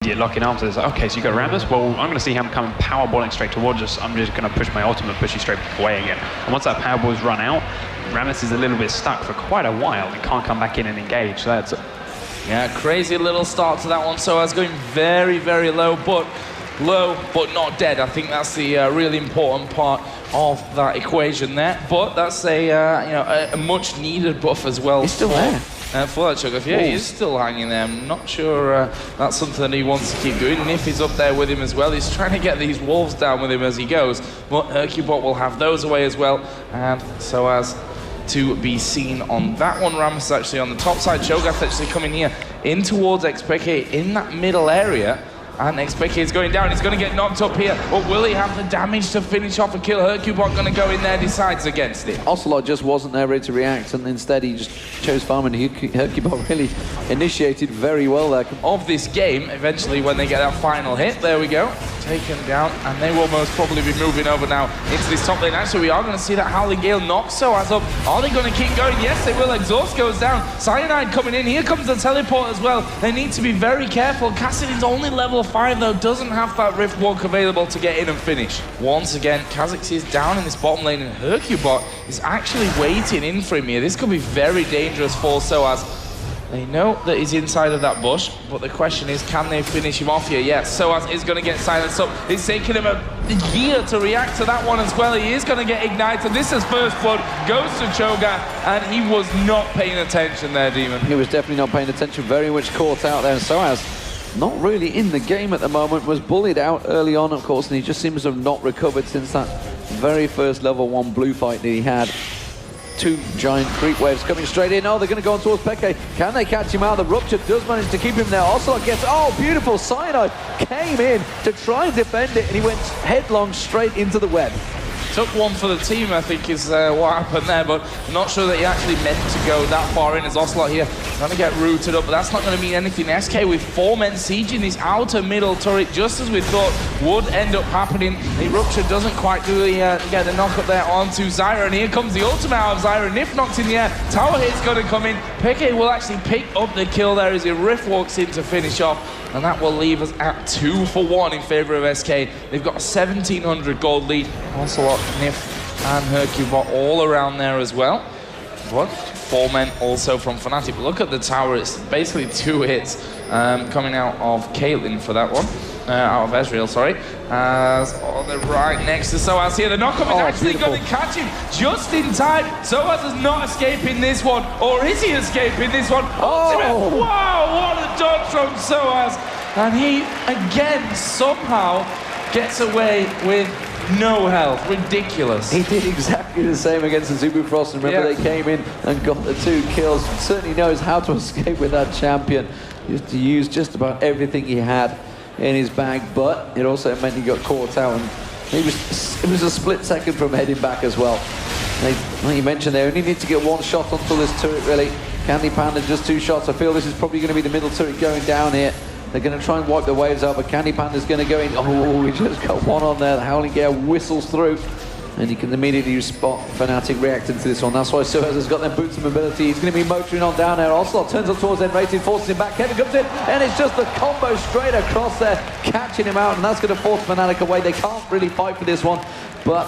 locking arms. It's like, okay, so you got Rammus. Well, I'm going to see him coming powerballing straight towards us. I'm just going to push my ultimate, push you straight away again. And once that powerball's run out, Rammus is a little bit stuck for quite a while and can't come back in and engage. So that's yeah, crazy little start to that one. So I was going very, very low, but not dead. I think that's the really important part of that equation there. But that's a much needed buff as well. He's still there. For that Cho'Gath, yeah, he is still hanging there. I'm not sure that's something that he wants to keep doing. Nif is up there with him as well. He's trying to get these wolves down with him as he goes. But Hercubot will have those away as well. And so as to be seen on that one. Rammus is actually on the top side. Cho'Gath actually coming here in towards xpeke in that middle area. And xpeke is going down. He's going to get knocked up here. But will he have the damage to finish off a kill? Hercubot going to go in there, decides against it. Ocelot just wasn't there ready to react, and instead he just chose farm, and Hercubot really initiated very well there. Of this game, eventually when they get that final hit, there we go. Taken down, and they will most probably be moving over now into this top lane. Actually, we are going to see that Howling Gale knock Soaz up. Are they going to keep going? Yes, they will. Exhaust goes down. Cyanide coming in. Here comes the teleport as well. They need to be very careful. Cassidy's only level 5 though, doesn't have that Rift Walk available to get in and finish. Once again, Kha'Zix is down in this bottom lane, and Hercubot is actually waiting in for him here. This could be very dangerous for Soaz. They know that he's inside of that bush, but the question is, can they finish him off here? Yes, Soaz is going to get silenced up. It's taking him a year to react to that one as well. He is going to get ignited. This is first blood, goes to Cho'Gath, and he was not paying attention there, Demon. He was definitely not paying attention, very much caught out there. Soaz, not really in the game at the moment, was bullied out early on, of course, and he just seems to have not recovered since that very first level 1 blue fight that he had. 2 giant creep waves coming straight in. Oh, they're going to go on towards Peke. Can they catch him out? The Rupture does manage to keep him there. Ocelot gets, oh, beautiful. Cyanide came in to try and defend it, and he went headlong straight into the web. Took one for the team, I think, is what happened there, but I'm not sure that he actually meant to go that far in as Ocelot here. Trying to get rooted up, but that's not going to mean anything. SK with 4 men sieging this outer middle turret, just as we thought would end up happening. The Rupture doesn't quite do the, get the knock up there onto Zyra, and here comes the ultimate out of Zyra. Nif knocked in the air, tower hit's going to come in. Peke will actually pick up the kill there as he Rift walks in to finish off, and that will leave us at 2 for 1 in favor of SK. They've got a 1,700 gold lead. Ocelot, Nif, and Hercubot all around there as well. But 4 men also from Fnatic. But look at the tower, it's basically 2 hits coming out of Caitlyn for that one. Out of Ezreal, sorry. On the right next to Soaz here. The knock-up is actually going to catch him just in time. Soaz is not escaping this one. Or is he escaping this one? Oh! Wow, what a dodge from Soaz. And he, again, somehow gets away with no health. Ridiculous. He did exactly the same against the Zubu Frost. Remember, they came in and got the 2 kills. Certainly knows how to escape with that champion. He used to use just about everything he had in his bag, but it also meant he got caught out, and it was a split second from heading back as well. Like you mentioned, they only need to get 1 shot onto this turret, really. Candy Panda just 2 shots. I feel this is probably going to be the middle turret going down here. They're going to try and wipe the waves out, but Candy Panda's going to go in. Oh, he just got 1 on there. The Howling Gale whistles through, and you can immediately spot Fnatic reacting to this one. That's why Soaz has got them boots of mobility. He's going to be motoring on down there. Ocelot turns up towards Enrique, forces him back. Kevin comes in, and it's just the combo straight across there, catching him out, and that's going to force Fnatic away. They can't really fight for this one, but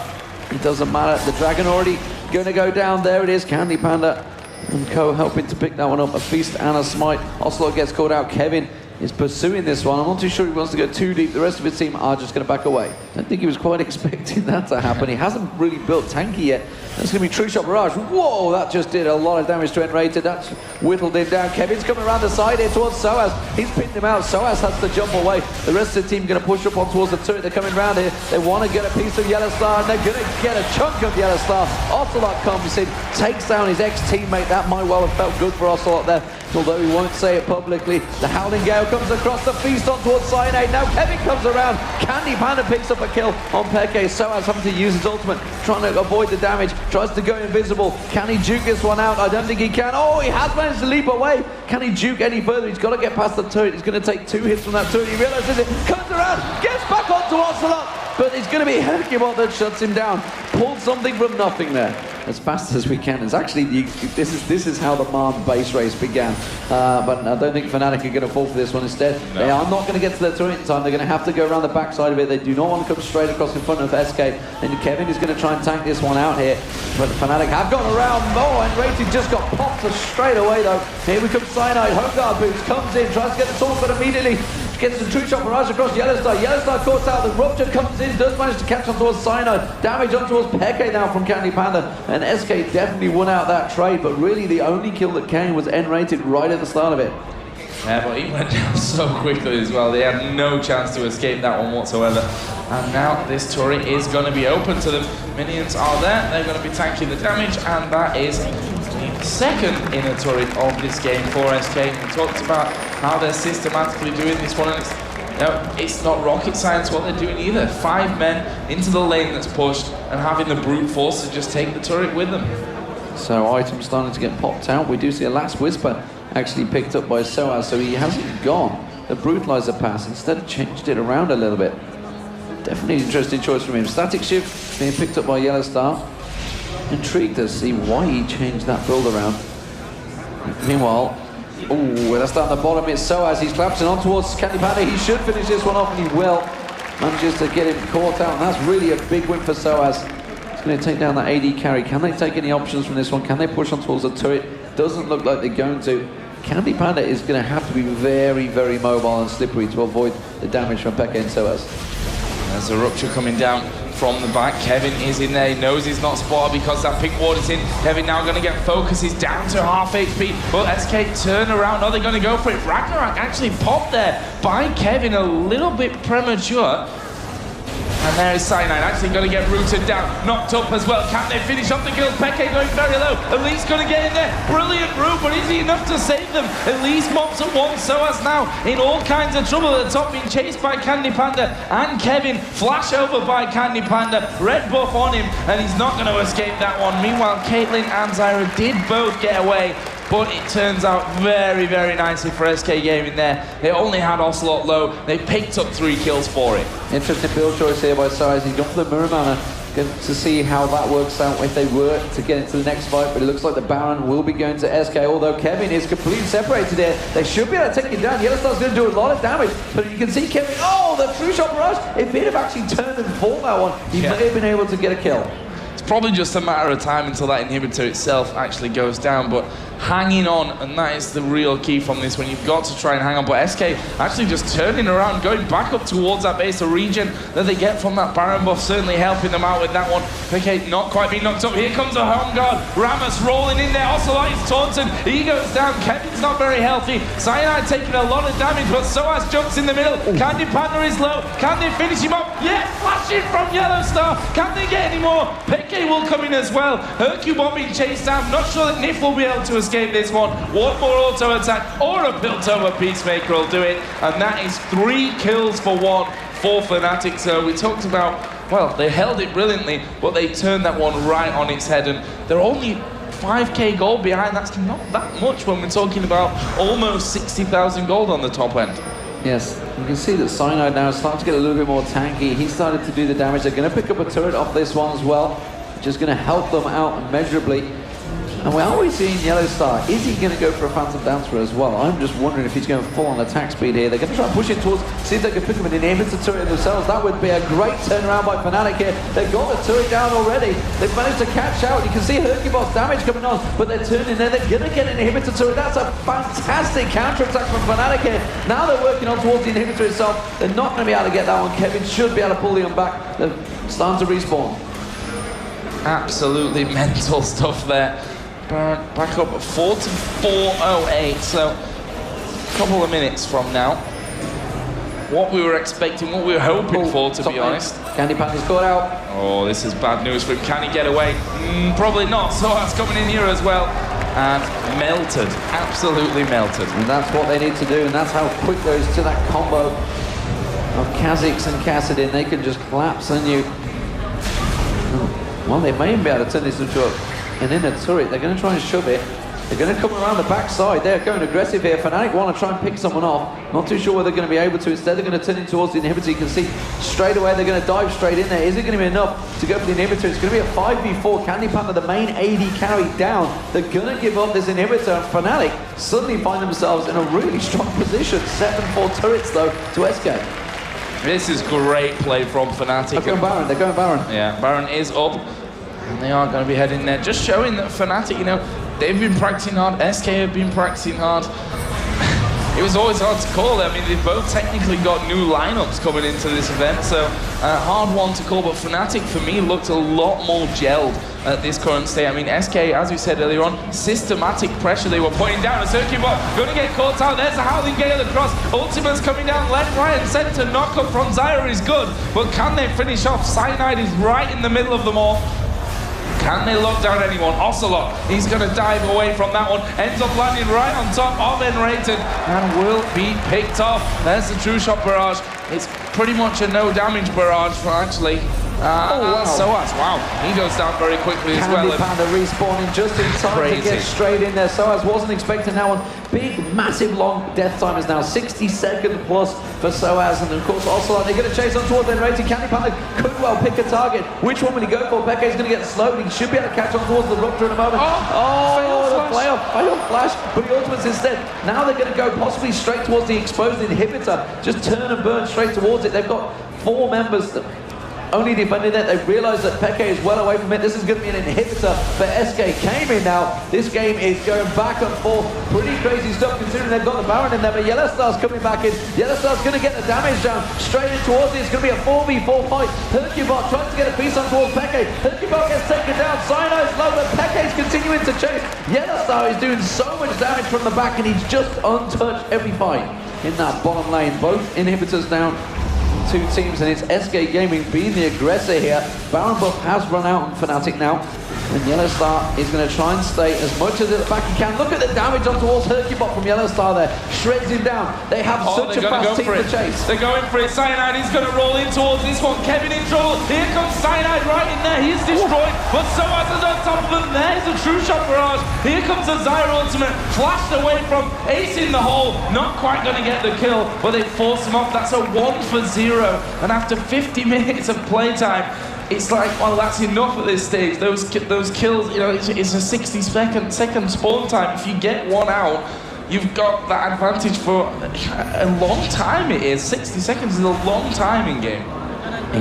it doesn't matter. The Dragon already going to go down. There it is. Candy Panda and Co helping to pick that one up. A feast and a smite. Ocelot gets caught out. Kevin is pursuing this one. I'm not too sure he wants to go too deep. The rest of his team are just going to back away. I think he was quite expecting that to happen. He hasn't really built tanky yet. That's going to be True Shot Barrage. Whoa, that just did a lot of damage to Enrique. That's whittled him down. Kevin's coming around the side here towards Soaz. He's pinned him out. Soaz has to jump away. The rest of the team going to push up on towards the turret. They're coming around here. They want to get a piece of Yellow Star, and they're going to get a chunk of Yellow Star. Ocelot comes in, takes down his ex-teammate. That might well have felt good for Ocelot there, although he won't say it publicly. The Howling Gale comes across the feast on towards Cyanide. Now Kevin comes around. Candy Panda picks up a kill on Peke. Soaz having to use his ultimate, trying to avoid the damage. Tries to go invisible. Can he juke this one out? I don't think he can. Oh, he has managed to leap away. Can he juke any further? He's got to get past the turret. He's going to take 2 hits from that turret. He realizes it. Comes around. Gets back onto Ocelot. But it's going to be Hercubot that shuts him down. Pulled something from nothing there. as fast as we can. It's actually, this is how the Marn base race began. But I don't think Fnatic are going to fall for this one. Instead, they are not going to get to their turret in time. They're going to have to go around the backside of it. They do not want to come straight across in front of SK. And Kevin is going to try and tank this one out here. But Fnatic have gone around. Oh, and Rated just got popped straight away though. Here we come Cyanide. Home guard boots comes in, tries to get the taunt, but immediately gets the true shot barrage across Yellowstar. Yellowstar caught out. The Rupture comes in, does manage to catch on towards Cyanide. Damage on towards xpeke now from Candy Panda. And SK definitely won out that trade, but really the only kill that came was N-Rated right at the start of it. Yeah, but he went down so quickly as well. They had no chance to escape that one whatsoever. And now this turret is going to be open to them. Minions are there. They're going to be tanking the damage, and that is the second inner turret of this game for SK. We talked about how they're systematically doing this one, and it's not rocket science what they're doing either. 5 men into the lane that's pushed and having the brute force to just take the turret with them. So items starting to get popped out. We do see a last whisper actually picked up by Soaz, so he hasn't gone the brutalizer pass, instead changed it around a little bit. Definitely an interesting choice from him. Static shift being picked up by Yellowstar. Intrigued to see why he changed that build around. Meanwhile, that's down the bottom. It's Soaz. He's collapsing on towards Candy Panda. He should finish this one off, and he will. Manages to get him caught out, and that's really a big win for Soaz. He's going to take down that AD carry. Can they take any options from this one? Can they push on towards the turret? Doesn't look like they're going to. Candy Panda is going to have to be very, very mobile and slippery to avoid the damage from xpeke and Soaz. There's a Rupture coming down from the back. Kevin is in there. He knows he's not spotted because that pink ward is in. Kevin now going to get focus. He's down to half HP. But SK turn around. Are they going to go for it? Ragnarok actually popped there by Kevin a little bit premature. And there is Cyanide actually going to get rooted down, knocked up as well. Can they finish off the kills? xpeke going very low. Elise going to get in there. Brilliant root, but is he enough to save them? Elise mops at once. Soaz now in all kinds of trouble at the top, being chased by Candy Panda and Kevin. Flash over by Candy Panda. Red buff on him, and he's not going to escape that one. Meanwhile, Caitlyn and Zyra did both get away. But it turns out very, very nicely for SK Gaming there. They only had Ocelot low. They picked up 3 kills for it. Interesting build choice here by Soaz. He's gone for the Mirror Mana. Good to see how that works out if they were to get into the next fight. But it looks like the Baron will be going to SK, although Kevin is completely separated here. They should be able to take him down. Yellowstar's going to do a lot of damage. But you can see Kevin, the true shot barrage. If he'd have actually turned and fought that one, he may have been able to get a kill. It's probably just a matter of time until that inhibitor itself actually goes down, but hanging on, and that is the real key from this one. You've got to try and hang on, but SK actually just turning around, going back up towards that base, the region that they get from that Baron buff, certainly helping them out with that one. xpeke not quite being knocked up. Here comes a home guard. Rammus rolling in there. Ocelot is taunted. He goes down. Kevin's not very healthy. Cyanide taking a lot of damage, but Soaz jumps in the middle. Candy Panda is low. Can they finish him up? Yeah, flashing from Yellowstar. Can they get any more? xpeke will come in as well. Hercule Bomb being chased down. Not sure that Nif will be able to escape this one. One more auto attack or a built over Peacemaker will do it, and that is 3 kills for 1 for Fnatic. So we talked about, well, they held it brilliantly, but they turned that one right on its head, and they're only 5k gold behind. That's not that much when we're talking about almost 60,000 gold on the top end. Yes, you can see that Cyanide now is starting to get a little bit more tanky. He started to do the damage. They're going to pick up a turret off this one as well, which is going to help them out immeasurably. And we're always seeing Yellowstar. Is he going to go for a Phantom Dancer as well? I'm just wondering if he's going full on attack speed here. They're going to try and push it towards, see if they can pick him an inhibitor turret themselves. That would be a great turnaround by Fnatic here. They've got the turret down already. They've managed to catch out. You can see Hercubos damage coming on, but they're turning there. They're going to get an inhibitor turret. That's a fantastic counter-attack from Fnatic here. Now they're working on towards the inhibitor itself. They're not going to be able to get that one. Kevin should be able to pull them back. They're starting to respawn. Absolutely mental stuff there. Back up at 44.08, so a couple of minutes from now. What we were expecting, what we were hoping for, to be honest. Candy Panda's got out. Oh, this is bad news for him. Can he get away? Probably not. So that's coming in here as well. And melted, absolutely melted. And that's what they need to do, and that's how quick goes to that combo of Kha'Zix and Kassadin. They can just collapse on you. Well, they may even be able to turn this into an inner turret. They're going to try and shove it. They're going to come around the backside. They're going aggressive here. Fnatic want to try and pick someone off. Not too sure whether they're going to be able to. Instead, they're going to turn in towards the inhibitor. You can see straight away they're going to dive straight in there. Is it going to be enough to go for the inhibitor? It's going to be a 5v4. Candy Panda, the main AD carry, down. They're going to give up this inhibitor. And Fnatic suddenly find themselves in a really strong position. 7-4 turrets, though, to SK. This is great play from Fnatic. They're going Baron. They're going Baron. Yeah, Baron is up. And they are going to be heading there. Just showing that Fnatic, you know, they've been practicing hard. SK have been practicing hard. It was always hard to call. I mean, they've both technically got new lineups coming into this event, so hard one to call. But Fnatic, for me, looked a lot more gelled at this current state. I mean, SK, as we said earlier on, systematic pressure they were putting down. A circuit bot going to get caught out. There's a Howling Gale across. Ultimate's coming down left, right, and center. Knockup from Zyra is good, but can they finish off? Cyanide is right in the middle of them all. Can they lock down anyone? Ocelot, he's going to dive away from that one. Ends up landing right on top of Enrated and will be picked off. There's the True Shot barrage. It's pretty much a no damage barrage for actually. Wow. Soaz, wow, he goes down very quickly as well. Candy Panda respawning just in time to get straight in there. Soaz wasn't expecting that one. Big, massive, long death time is now 60-second plus for Soaz, and of course Ocelot, they're going to chase on towards Enrated. Candy Panda could well pick a target. Which one will he go for? Peke is going to get slowed. He should be able to catch on towards the Rupture in a moment. The fail flash, but the ultimates instead. Now they're going to go possibly straight towards the exposed inhibitor. Just turn and burn straight towards it. They've got 4 members that only defending that. They realise that Peke is well away from it. This is going to be an inhibitor for SK. Came in now. This game is going back and forth. Pretty crazy stuff considering they've got the Baron in there, but Yellowstar's coming back in. Yellowstar's going to get the damage down straight in towards it. It's going to be a 4v4 fight. Hercubot tries to get a piece on towards Peke. Hercubot gets taken down. Cyano's low, but Peke's continuing to chase. Yellowstar is doing so much damage from the back, and he's just untouched every fight in that bottom lane. Both inhibitors down. 2 teams, and it's SK Gaming being the aggressor here. Baron buff has run out on Fnatic now, and Yellowstar is going to try and stay as much as at the back he can. Look at the damage on towards Hercubot from Yellowstar there. Shreds him down. They have such a fast team to chase. They're going for it. Cyanide is going to roll in towards this one. Kevin in trouble. Here comes Cyanide right in there. He is destroyed, but Soaz is on top of them. There's a True Shot barrage. Here comes a Zyra ultimate. Flashed away from Ace in the hole. Not quite going to get the kill, but they force him off. That's a 1-for-0. And after 50 minutes of playtime, it's like, well, that's enough at this stage. Those kills, you know, it's a 60-second spawn time. If you get one out, you've got that advantage for a long time. It is 60 seconds is a long time in game.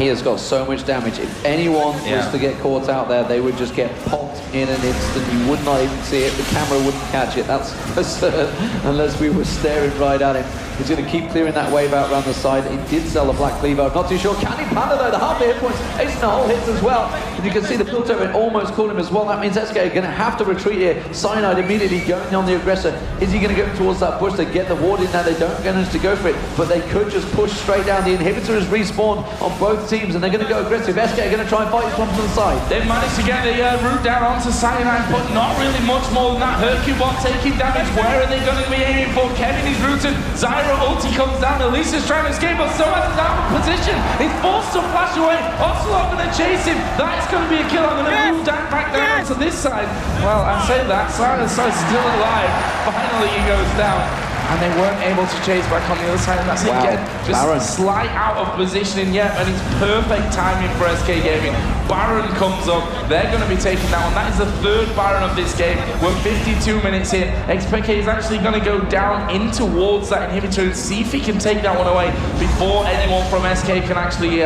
He has got so much damage. If anyone was to get caught out there, they would just get popped in an instant. You would not even see it. The camera wouldn't catch it. That's for certain, unless we were staring right at him. He's going to keep clearing that wave out around the side. He did sell the Black Cleaver. I'm not too sure. Candy Panda, though, the half the hit points. Ace in the hole hits as well. And you can see the build turret almost caught him as well. That means SK are going to have to retreat here. Cyanide immediately going on the aggressor. Is he going to go towards that bush? They get the ward in now. They don't manage to go for it, but they could just push straight down. The inhibitor is respawned on both teams, and they're going to go aggressive. SK are going to try and fight this one from the side. They've managed to get the route down onto Cyanide, but not really much more than that. Hercubot taking damage. Where are they going to be aiming for? Kevin is rooted. Zyra ulti comes down. Elisa's trying to escape, but Soaz is out of position. He's forced to flash away. Ocelot going to chase him. That's going to be a kill. I'm going to move down, back down to this side. Well, I say that. Cyanide is still alive. Finally, he goes down. And they weren't able to chase back on the other side. And that's it again. Just Baron. Slight out of positioning yet, and it's perfect timing for SK Gaming. Baron comes up. They're going to be taking that one. That is the 3rd Baron of this game. We're 52 minutes in. xpeke is actually going to go down in towards that inhibitor and see if he can take that one away before anyone from SK can actually,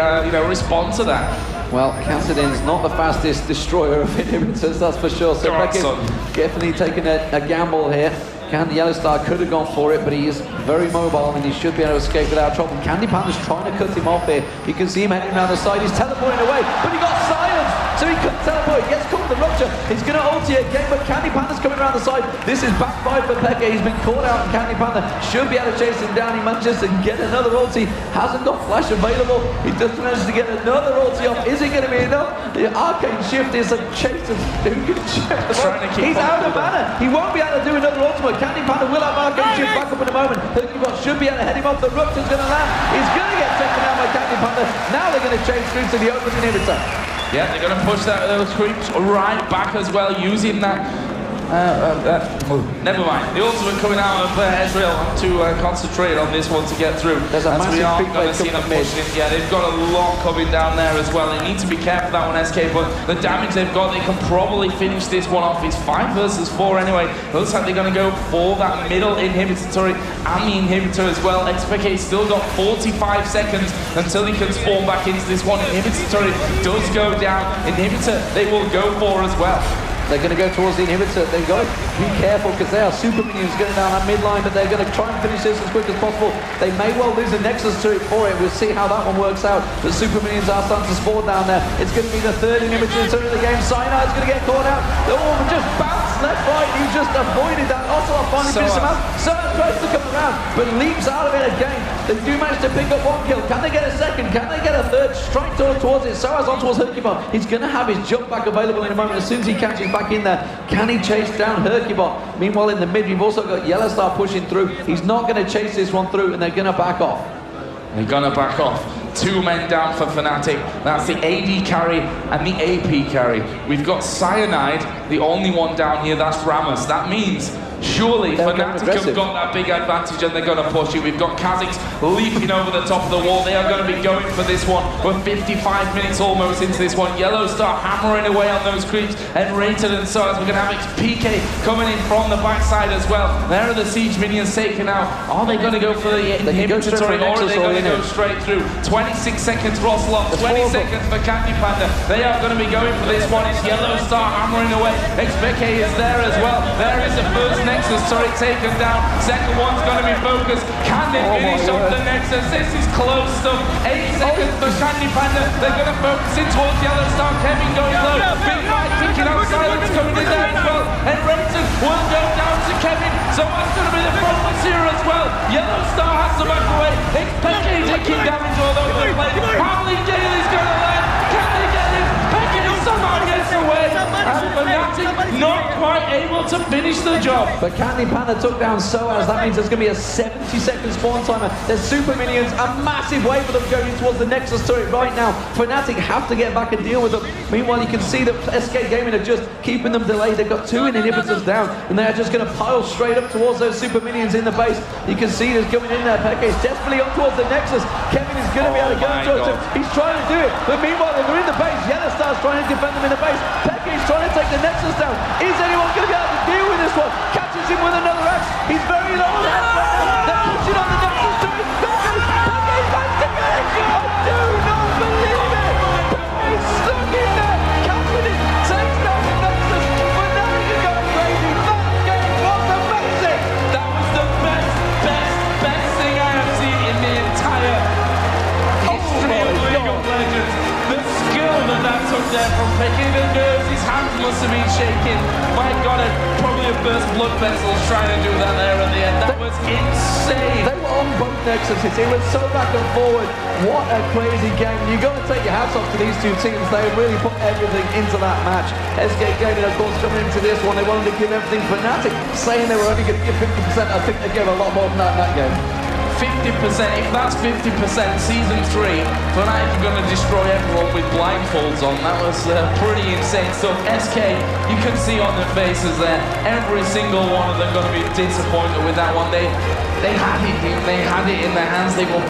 respond to that. Well, Kassadin's not the fastest destroyer of inhibitors, that's for sure. So Beckett definitely taking a gamble here. Yellowstar could have gone for it, but he is very mobile and he should be able to escape without trouble. Candy Panda's trying to cut him off here. You can see him heading around the side. He's teleporting away, but he got silenced, so he couldn't teleport. He gets caught with the Rupture. He's going to ulti again, but Candy Panda's coming around the side. This is backfired for Peke. He's been caught out, and Candy Panda should be able to chase him down. He manages to get another ulti. Hasn't got flash available. He just managed to get another ulti off. Is it going to be enough? The arcane shift is a chase of who can shift the ball. He's out of mana. He won't be able to do another ultimate. Candy Panda will have arcane shift back up in a moment. Hercubot should be able to head him off. The Rupture's going to land. He's going to get taken down by Candy Panda. Now they're going to chase through to the open inhibitor. Yeah, they're going to push those creeps right back as well, using that Never mind. The ultimate coming out of Ezreal. I'm too concentrated on this one to get through. There's a massive we are big going to wave see them coming pushing. Yeah, they've got a lot coming down there as well. They need to be careful that one, SK, but the damage they've got, they can probably finish this one off. It's 5 versus 4 anyway. It looks like they're going to go for that middle inhibitor turret and the inhibitor as well. xpeke still got 45 seconds until he can spawn back into this one. Inhibitor turret does go down. Inhibitor they will go for as well. They're going to go towards the inhibitor. They've got to be careful because they are super minions going down that mid line, but they're going to try and finish this as quick as possible. They may well lose a Nexus to it for it. We'll see how that one works out. The super minions are starting to spawn down there. It's going to be the third inhibitor in the game. Cyanide is going to get caught out. The Orban just bounced left, right. He just avoided that. Ocelot finally finished him out. Cyanide tries to come around, but leaps out of it again. They do manage to pick up 1 kill. Can they get a second? Can they get a third? Strike towards it. Soaz on towards Hercubot. He's going to have his jump back available in a moment as soon as he catches back in there. Can he chase down Hercubot? Meanwhile, in the mid, we've also got Yellowstar pushing through. He's not going to chase this one through, and they're going to back off. They're going to back off. 2 men down for Fnatic. That's the AD carry and the AP carry. We've got Cyanide, the only one down here. That's Rammus. That means surely Fnatic have got that big advantage and they're going to push it. We've got Kha'Zix leaping over the top of the wall. They are going to be going for this one. We're 55 minutes almost into this one. Yellowstar hammering away on those creeps, and Rated and Soaz. We're going to have xpeke coming in from the backside as well. There are the siege minions taken out. Are they going to go for the inhibitor turret, or are they going to go straight through? 26 seconds for Ocelot, 20 seconds for Candy Panda. They are going to be going for this one. It's Yellowstar hammering away. xpeke is there as well. There is the first Nexus turret taken down. Second one's going to be focused. Can they finish off the Nexus? This is close stuff. 8 seconds for Candy Panda. They're going to focus in towards Yellowstar. Kevin going low. Big fight kicking out. Silence coming in there as well. And Renton will go down to Kevin. So that's going to be the focus here as well. Yellowstar has to back away. xpeke taking damage all over the place. Howling Gale is going to land. Can they get him? xpeke somehow gets away. And Fnatic not quite able to finish the job. But Candy Panda took down Soaz. That means there's going to be a 70-second spawn timer. There's super minions, a massive wave of them going towards the Nexus turret right now. Fnatic have to get back and deal with them. Meanwhile, you can see that SK Gaming are just keeping them delayed. They've got 2 inhibitors down, and they're just going to pile straight up towards those super minions in the base. You can see there's coming in there. xpeke is desperately up towards the Nexus. Kevin is going to be able to go towards him. He's trying to do it, but meanwhile, they're in the base. Yellowstar's trying to defend them in the base. xpeke is trying to take the Nexus down. Is anyone going to be able to deal with this one? Catches him with another axe. He's very low on that right now. They're pushing on the Nexus to his xpeke's back to it. I do not believe it. xpeke's stuck in there. Catching it. Takes down the Nexus. But now he's going crazy. That game was amazing. That was the best thing I have seen in the entire history of League of Legends. The skill that took there from xpeke, the nerves, his hands must have been shaking. My God, probably a burst blood vessels trying to do that there at the end. That was insane. They were on both Nexuses. It was so back and forward. What a crazy game. You've got to take your hats off to these 2 teams. They really put everything into that match. SK Gaming, of course, coming into this one, they wanted to give everything. Fnatic saying they were only going to give 50%. I think they gave a lot more than that in that game. 50%, if that's 50%, season 3, Fnatic are going to destroy everyone with blindfolds on. That was pretty insane stuff. SK, you can see on their faces there, every single one of them going to be disappointed with that one. They had it in their hands. They were